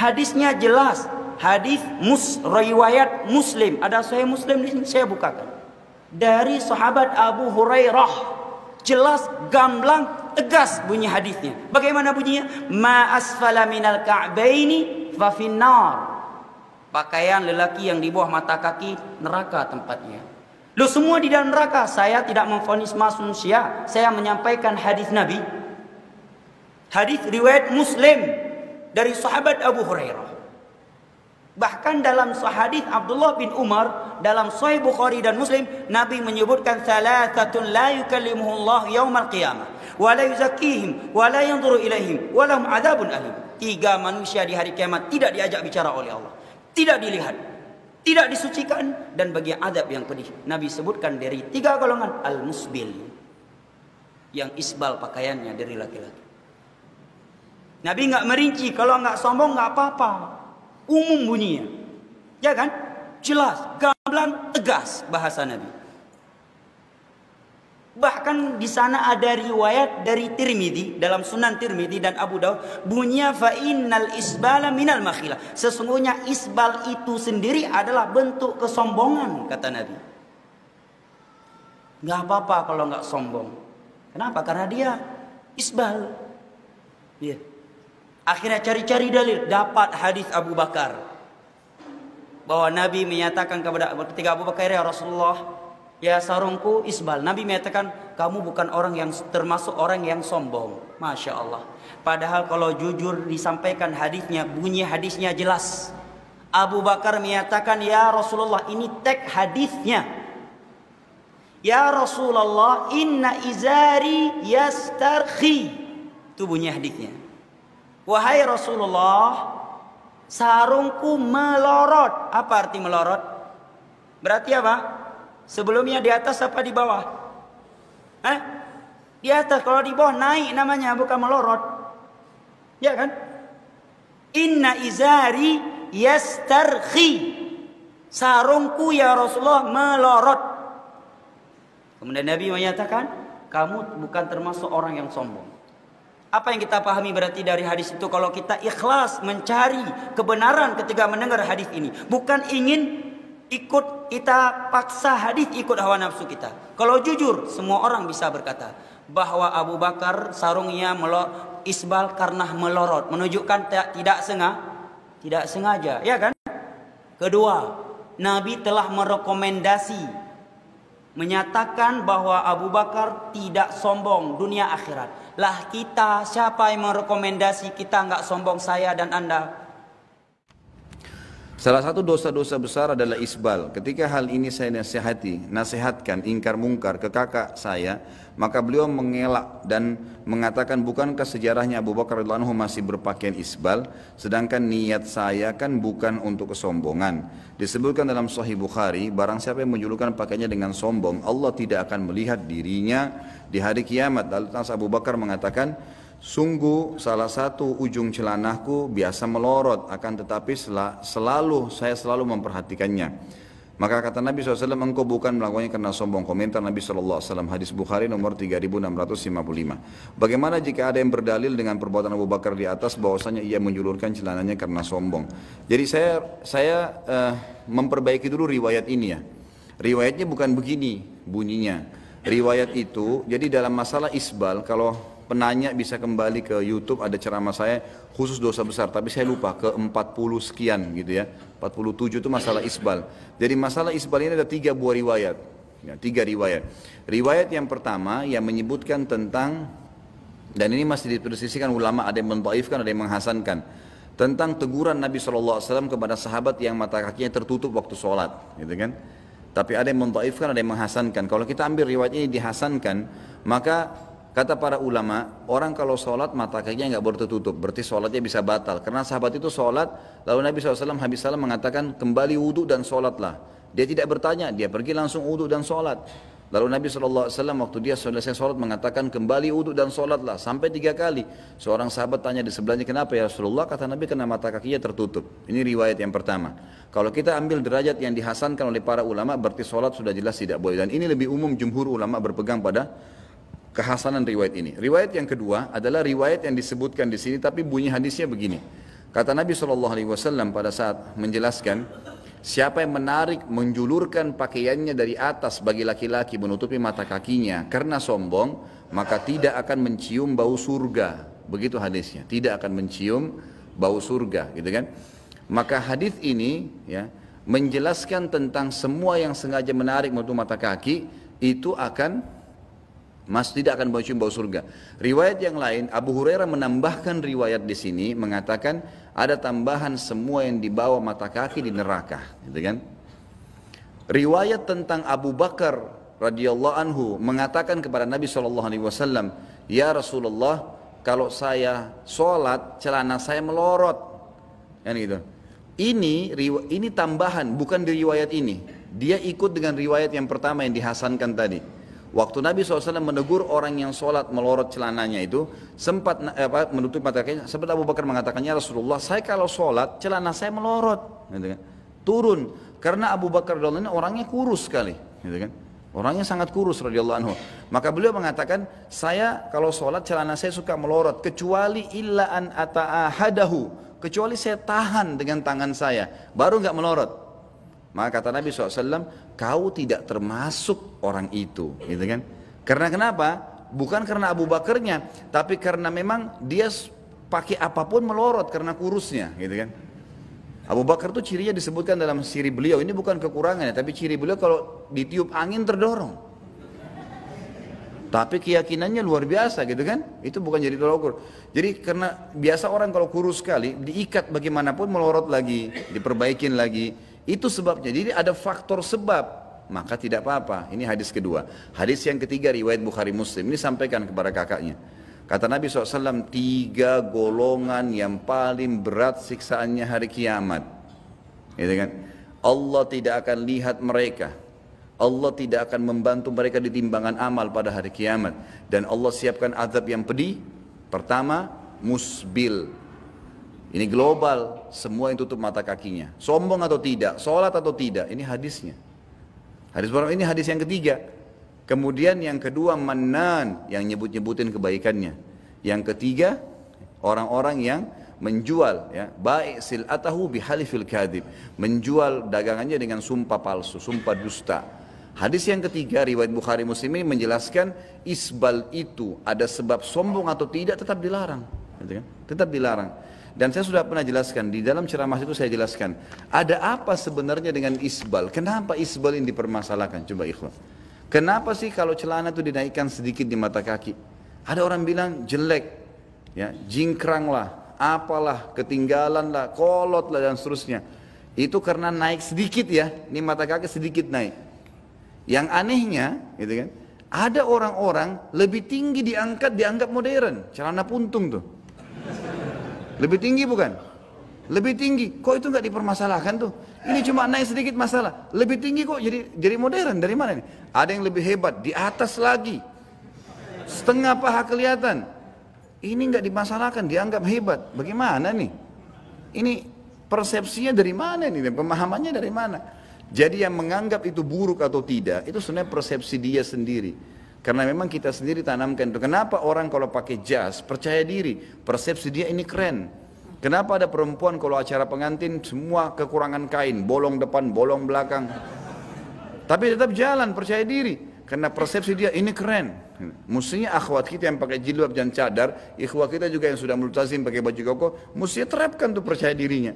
Hadisnya jelas. Hadis riwayat Muslim. Ada Sahih Muslim di sini, saya bukakan. Dari sahabat Abu Hurairah. Jelas, gamblang, tegas bunyi hadisnya. Bagaimana bunyinya? Ma asfala minal ka'baini fa finnar. Pakaian lelaki yang di bawah mata kaki, neraka tempatnya. Lu semua di dalam neraka. Saya tidak memvonis manusia. Saya menyampaikan hadis Nabi. Hadis riwayat Muslim dari sahabat Abu Hurairah. Bahkan dalam hadis Abdullah bin Umar dalam Sahih Bukhari dan Muslim, Nabi menyebutkan thalathatun la yukallimuhullah yaumal qiyamah wa la yuzakkihim wa la yanzuru ilaihim wa lahum adzabun alim. 3 manusia di hari kiamat tidak diajak bicara oleh Allah, tidak dilihat, tidak disucikan, dan bagi azab yang pedih. Nabi sebutkan dari 3 golongan: al-musbil, yang isbal pakaiannya dari laki-laki. Nabi nggak merinci, kalau nggak sombong nggak apa-apa, umum bunyinya, ya kan? Jelas, gamblang, tegas bahasa Nabi. Bahkan di sana ada riwayat dari Tirmidzi, dalam Sunan Tirmidzi dan Abu Daud, bunyinya fa innal isbala minal makhilah. Sesungguhnya isbal itu sendiri adalah bentuk kesombongan, kata Nabi. Nggak apa-apa kalau nggak sombong. Kenapa? Karena dia isbal. Iya. Akhirnya cari-cari dalil, dapat hadis Abu Bakar bahwa Nabi menyatakan ketika Abu Bakar, ya Rasulullah, ya sarungku isbal. Nabi menyatakan, kamu bukan orang yang termasuk orang yang sombong. Masya Allah. Padahal kalau jujur disampaikan hadisnya, bunyi hadisnya jelas. Abu Bakar menyatakan, ya Rasulullah, ini teks hadisnya. Ya Rasulullah, inna izari yastarkhi. Itu bunyi hadisnya. Wahai Rasulullah, sarungku melorot. Apa arti melorot? Berarti apa? Sebelumnya di atas apa di bawah? Di atas. Kalau di bawah naik namanya, bukan melorot. Ya kan? Inna izari yastarkhi. Sarungku ya Rasulullah melorot. Kemudian Nabi menyatakan, kamu bukan termasuk orang yang sombong. Apa yang kita pahami berarti dari hadis itu? Kalau kita ikhlas mencari kebenaran ketika mendengar hadis ini, bukan ingin ikut, kita paksa hadis ikut hawa nafsu kita. Kalau jujur, semua orang bisa berkata bahwa Abu Bakar sarungnya isbal karena melorot, menunjukkan tidak sengaja, ya kan? Kedua, Nabi telah merekomendasi, menyatakan bahwa Abu Bakar tidak sombong dunia akhirat. Lah kita, siapa yang merekomendasi kita nggak sombong, saya dan Anda? Salah satu dosa-dosa besar adalah isbal. Ketika hal ini saya nasihatkan ingkar mungkar ke kakak saya, maka beliau mengelak dan mengatakan, bukankah sejarahnya Abu Bakar radhiyallahu anhu masih berpakaian isbal, sedangkan niat saya kan bukan untuk kesombongan. Disebutkan dalam Sahih Bukhari, barang siapa yang menjulukan pakaiannya dengan sombong, Allah tidak akan melihat dirinya di hari kiamat. Lalu Abu Bakar mengatakan, sungguh salah satu ujung celanahku biasa melorot, akan tetapi saya selalu memperhatikannya. Maka kata Nabi SAW, engkau bukan melakukannya karena sombong. Komentar Nabi SAW, hadis Bukhari nomor 3655. Bagaimana jika ada yang berdalil dengan perbuatan Abu Bakar di atas bahwasanya ia menjulurkan celananya karena sombong? Jadi saya memperbaiki dulu riwayat ini ya. Riwayatnya bukan begini bunyinya. Riwayat itu, jadi dalam masalah isbal, kalau penanya bisa kembali ke YouTube, ada ceramah saya khusus dosa besar, tapi saya lupa ke 40 sekian gitu ya, 47 itu masalah isbal. Jadi masalah isbal ini ada 3 buah riwayat ya, 3 riwayat. Riwayat yang pertama yang menyebutkan tentang, dan ini masih dipersisikan ulama, ada yang mendhaifkan, ada yang menghasankan, tentang teguran Nabi SAW kepada sahabat yang mata kakinya tertutup waktu sholat gitu kan. Tapi ada yang mendhaifkan, ada yang menghasankan. Kalau kita ambil riwayat ini dihasankan, maka kata para ulama, orang kalau sholat mata kakinya nggak boleh tertutup, berarti sholatnya bisa batal. Karena sahabat itu sholat, lalu Nabi SAW habis salam mengatakan, kembali wudhu dan sholatlah. Dia tidak bertanya, dia pergi langsung wudhu dan sholat. Lalu Nabi SAW waktu dia selesai sholat mengatakan, kembali wudhu dan sholatlah, sampai 3 kali. Seorang sahabat tanya di sebelahnya, kenapa ya Rasulullah? Kata Nabi, karena mata kakinya tertutup. Ini riwayat yang pertama. Kalau kita ambil derajat yang dihasankan oleh para ulama, berarti sholat sudah jelas tidak boleh. Dan ini lebih umum, jumhur ulama berpegang pada kehasanan riwayat ini. Riwayat yang kedua adalah riwayat yang disebutkan di sini, tapi bunyi hadisnya begini. Kata Nabi SAW pada saat menjelaskan, siapa yang menarik, menjulurkan pakaiannya dari atas bagi laki-laki menutupi mata kakinya karena sombong, maka tidak akan mencium bau surga. Begitu hadisnya, tidak akan mencium bau surga, gitu kan? Maka hadis ini ya menjelaskan tentang semua yang sengaja menarik menutup mata kaki itu akan tidak akan mencium bau surga. Riwayat yang lain, Abu Hurairah menambahkan riwayat di sini mengatakan ada tambahan semua yang dibawa mata kaki di neraka, gitu kan? Riwayat tentang Abu Bakar radhiyallahu anhu mengatakan kepada Nabi SAW, ya Rasulullah, kalau saya sholat celana saya melorot, kan gitu. Ini tambahan, bukan di riwayat ini. Dia ikut dengan riwayat yang pertama yang dihasankan tadi. Waktu Nabi SAW menegur orang yang sholat melorot celananya itu, sempat menutup mata kakinya, sempat Abu Bakar mengatakannya, Rasulullah, saya kalau sholat celana saya melorot, gitu kan? Turun, karena Abu Bakar radhiyallahu anhu orangnya kurus sekali, gitu kan? Orangnya sangat kurus radhiyallahu anhu. Maka beliau mengatakan, saya kalau sholat celana saya suka melorot, kecuali illa an ata'ahadahu, kecuali saya tahan dengan tangan saya, baru nggak melorot. Maka kata Nabi SAW, kau tidak termasuk orang itu, gitu kan? Karena kenapa? Bukan karena Abu Bakarnya, tapi karena memang dia pakai apapun melorot karena kurusnya, gitu kan? Abu Bakar itu cirinya disebutkan dalam ciri beliau, ini bukan kekurangannya, tapi ciri beliau kalau ditiup angin terdorong. Tapi keyakinannya luar biasa, gitu kan? Itu bukan jadi tolak ukur. Jadi karena biasa orang kalau kurus sekali, diikat bagaimanapun melorot lagi, diperbaikin lagi. Itu sebabnya. Jadi ada faktor sebab, maka tidak apa-apa. Ini hadis kedua. Hadis yang ketiga riwayat Bukhari Muslim. Ini sampaikan kepada kakaknya. Kata Nabi SAW, 3 golongan yang paling berat siksaannya hari kiamat. Gitu kan? Allah tidak akan lihat mereka. Allah tidak akan membantu mereka di timbangan amal pada hari kiamat. Dan Allah siapkan azab yang pedih. Pertama, musbil. Ini global, semua yang tutup mata kakinya. Sombong atau tidak, sholat atau tidak, ini hadisnya. Ini hadis yang ketiga. Kemudian yang kedua, mannan, yang nyebut-nyebutin kebaikannya. Yang ketiga, orang-orang yang menjual, ya, baik sil'atahu bihalifil kadhib, menjual dagangannya dengan sumpah palsu, sumpah dusta. Hadis yang ketiga, riwayat Bukhari Muslim ini menjelaskan isbal itu ada sebab sombong atau tidak tetap dilarang, gitu kan? Tetap dilarang. Dan saya sudah pernah jelaskan, di dalam ceramah itu saya jelaskan, ada apa sebenarnya dengan isbal? Kenapa isbal ini dipermasalahkan? Coba ikhwan. Kenapa sih kalau celana itu dinaikkan sedikit di mata kaki? Ada orang bilang jelek, ya, jingkrang lah, apalah, ketinggalan lah, kolot lah dan seterusnya. Itu karena naik sedikit ya, ini mata kaki sedikit naik. Yang anehnya, gitu kan, ada orang-orang lebih tinggi dianggap modern, celana puntung tuh. Lebih tinggi bukan? Lebih tinggi. Kok itu nggak dipermasalahkan tuh? Ini cuma naik sedikit masalah. Lebih tinggi kok jadi modern. Dari mana nih? Ada yang lebih hebat di atas lagi. Setengah paha kelihatan. Ini nggak dimasalahkan, dianggap hebat. Bagaimana nih? Ini persepsinya dari mana nih? Pemahamannya dari mana? Jadi yang menganggap itu buruk atau tidak, itu sebenarnya persepsi dia sendiri. Karena memang kita sendiri tanamkan itu. Kenapa orang kalau pakai jas percaya diri, persepsi dia ini keren. Kenapa ada perempuan kalau acara pengantin semua kekurangan kain, bolong depan, bolong belakang. Tapi tetap jalan percaya diri. Karena persepsi dia ini keren. Mestinya akhwat kita yang pakai jilbab dan cadar, ikhwat kita juga yang sudah multazim pakai baju koko, mestinya terapkan tuh percaya dirinya.